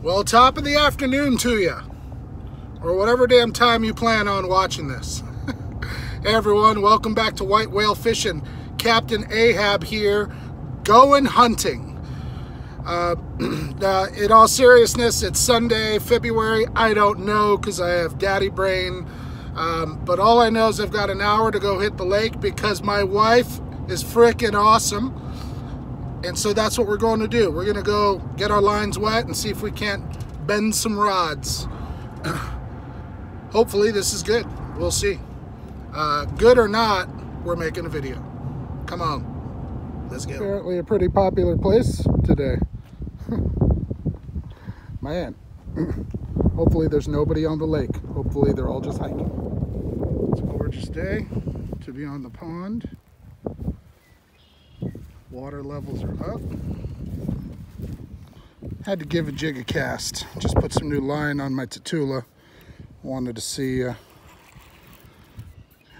Well, top of the afternoon to you, or whatever damn time you plan on watching this. Hey everyone, welcome back to White Whale Fishing. Captain Ahab here, going hunting. In all seriousness, it's Sunday, February. I don't know because I have daddy brain. But all I know is I've got an hour to go hit the lake because my wife is freaking awesome. And so that's what we're going to do. We're going to go get our lines wet and see if we can't bend some rods. Hopefully this is good. We'll see. Good or not, we're making a video. Come on. Let's go. Apparently a pretty popular place today. Man. Hopefully there's nobody on the lake. Hopefully they're all just hiking. It's a gorgeous day to be on the pond. Water levels are up. Had to give a jig a cast. Just put some new line on my Tatula. Wanted to see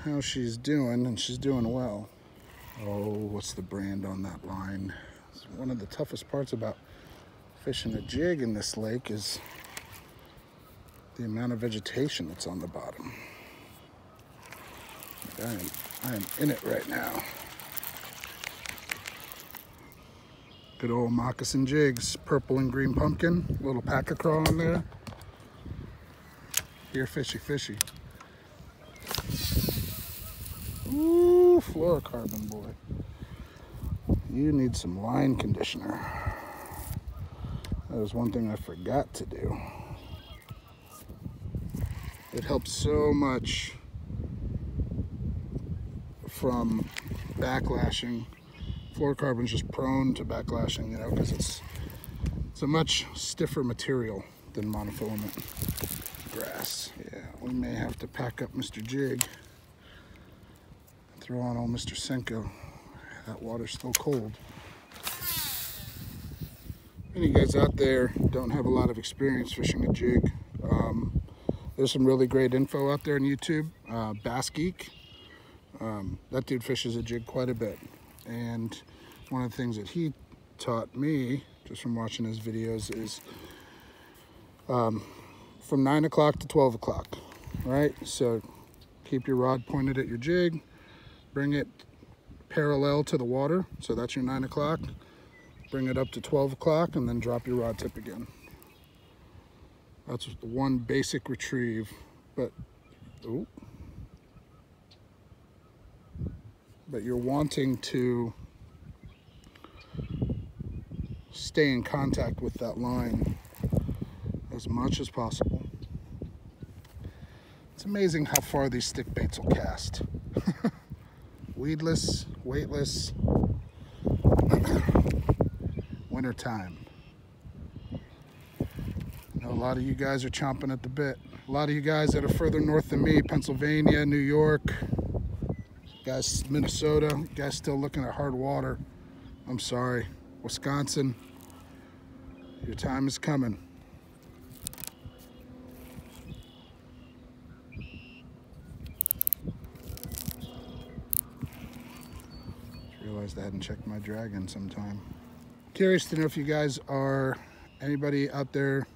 how she's doing, and she's doing well. Oh, what's the brand on that line? It's one of the toughest parts about fishing a jig in this lake is the amount of vegetation that's on the bottom. I am in it right now. Good old moccasin jigs, purple and green pumpkin, little pack of craw on there. Here, fishy, fishy. Ooh, fluorocarbon, boy. You need some line conditioner. That was one thing I forgot to do. It helps so much from backlashing. Fluorocarbon's just prone to backlashing, you know, because it's a much stiffer material than monofilament grass. Yeah, we may have to pack up Mr. Jig, throw on old Mr. Senko. That water's still cold. Any of you guys out there don't have a lot of experience fishing a jig, there's some really great info out there on YouTube. Bass Geek, that dude fishes a jig quite a bit. And one of the things that he taught me, just from watching his videos, is from 9 o'clock to 12 o'clock, right? So keep your rod pointed at your jig, bring it parallel to the water, so that's your 9 o'clock. Bring it up to 12 o'clock and then drop your rod tip again. That's the one basic retrieve, but you're wanting to stay in contact with that line as much as possible. It's amazing how far these stick baits will cast. Weedless, weightless, winter time. I know a lot of you guys are chomping at the bit. A lot of you guys that are further north than me, Pennsylvania, New York, guys, Minnesota, guys still looking at hard water. I'm sorry. Wisconsin, your time is coming. Just realized I hadn't checked my drag in some time. Curious to know if you guys are, anybody out there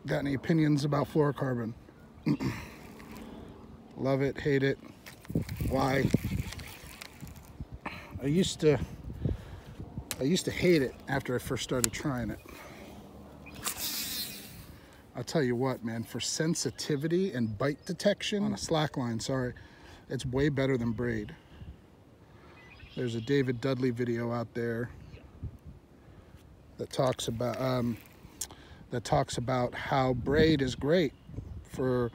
got any opinions about fluorocarbon? Love it, hate it, why? I used to hate it after I first started trying it. I'll tell you what, man, for sensitivity and bite detection on a slack line, sorry, it's way better than braid. There's a David Dudley video out there that talks about how braid is great for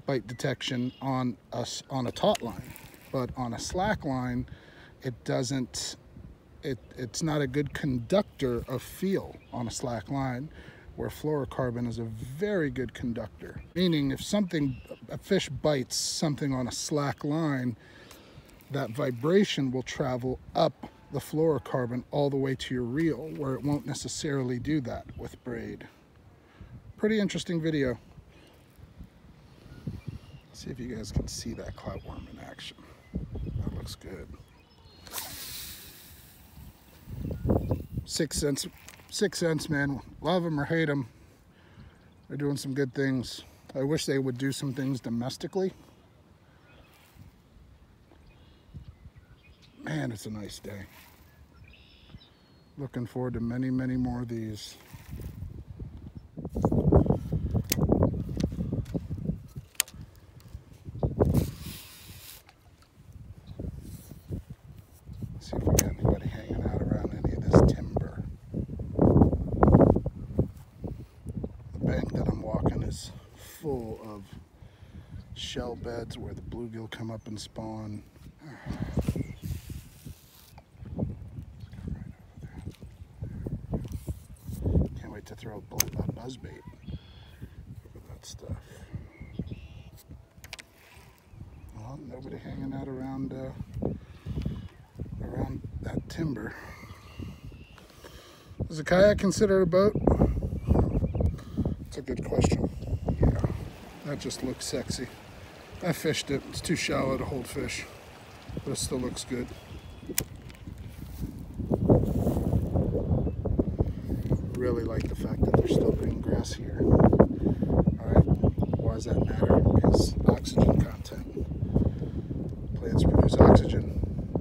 bite detection on a taut line, but on a slack line it doesn't, it's not a good conductor of feel on a slack line, where fluorocarbon is a very good conductor. Meaning if a fish bites something on a slack line, that vibration will travel up the fluorocarbon all the way to your reel, where it won't necessarily do that with braid. Pretty interesting video. See if you guys can see that cloutworm in action. That looks good. 6 cents 6 cents, man. Love them or hate them, they're doing some good things. I wish they would do some things domestically. Man, it's a nice day. Looking forward to many, many more of these. See if we got anybody hanging out around any of this timber. The bank that I'm walking is full of shell beds where the bluegill come up and spawn. Can't wait to throw a buzzbait over that stuff. Well, nobody hanging out around that timber. Is a kayak considered a boat? It's a good question. Yeah, that just looks sexy. I fished it. It's too shallow to hold fish, but it still looks good. Really like the fact that there's still green grass here. Alright, why does that matter? Because oxygen content. Plants produce oxygen.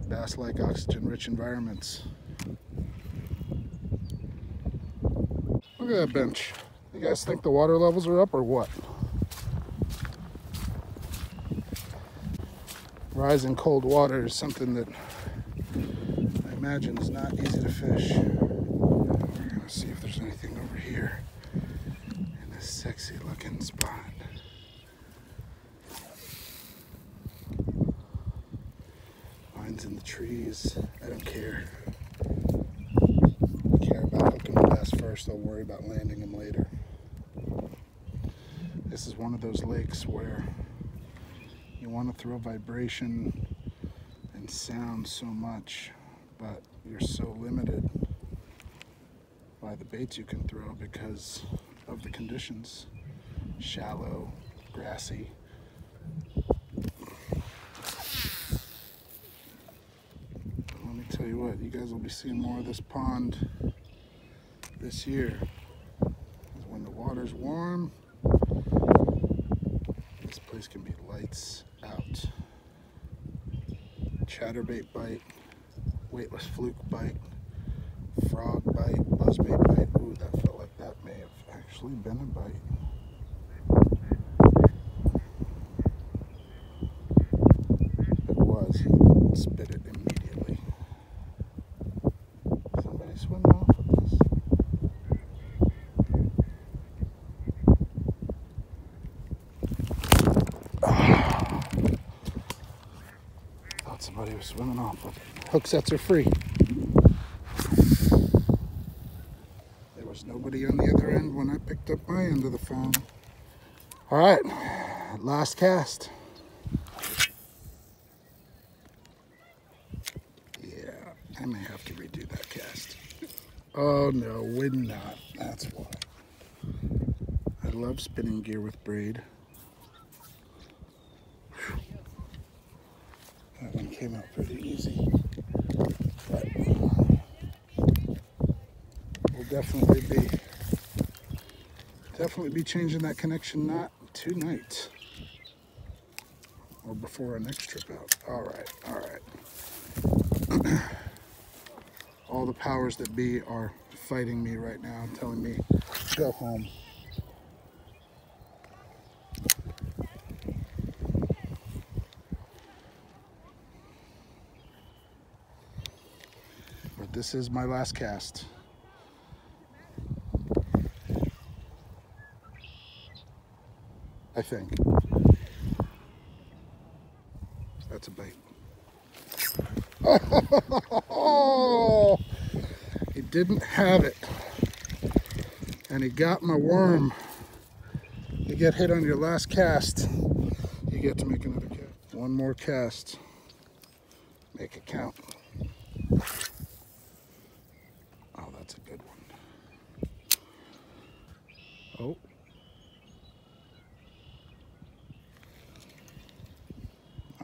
Bass like oxygen-rich environments. Look at that bench. You guys think the water levels are up or what? Rising cold water is something that I imagine is not easy to fish. We're gonna see if there's anything over here in this sexy looking spot. Mine's in the trees. I don't care. I care about hooking the bass first. I'll worry about landing them later. This is one of those lakes where you want to throw vibration and sound so much, but you're so limited by the baits you can throw because of the conditions. Shallow, grassy. Let me tell you what, you guys will be seeing more of this pond this year. When the water's warm, this place can be lights out. Chatterbait bite, weightless fluke bite, frog bite, buzzbait bite. Ooh, that felt like that may have actually been a bite. It was. He spit it immediately. Somebody swimming off with this. Thought somebody was swimming off with it. Hook sets are free. There was nobody on the other end when I picked up my end of the phone. All right, last cast. Yeah, I may have to redo that cast. Oh no, would not. That's why. I love spinning gear with braid. Whew. That one came out pretty easy. But we'll definitely be changing that connection knot tonight or before our next trip out. All right. All the powers that be are fighting me right now, telling me go home. But this is my last cast. I think. That's a bite. Oh, he didn't have it. And he got my worm. You get hit on your last cast, you get to make another cast. One more cast. Make it count. Oh, that's a good one. Oh.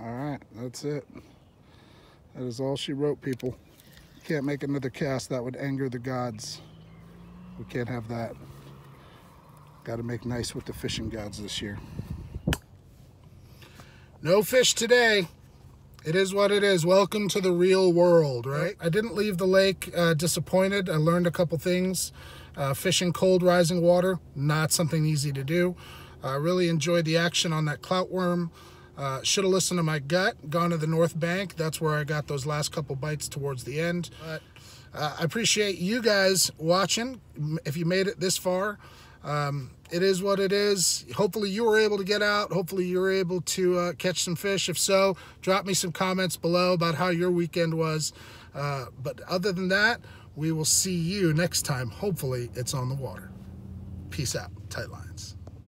All right, that's it. That is all she wrote, people. Can't make another cast. That would anger the gods. We can't have that. Got to make nice with the fishing gods this year. No fish today. It is what it is. Welcome to the real world, right? I didn't leave the lake disappointed. I learned a couple things. Fishing cold rising water, not something easy to do. I really enjoyed the action on that clout worm. Should have listened to my gut, gone to the North Bank. That's where I got those last couple bites towards the end. But I appreciate you guys watching. If you made it this far, it is what it is. Hopefully you were able to get out. Hopefully you were able to catch some fish. If so, drop me some comments below about how your weekend was. But other than that, we will see you next time. Hopefully it's on the water. Peace out. Tight lines.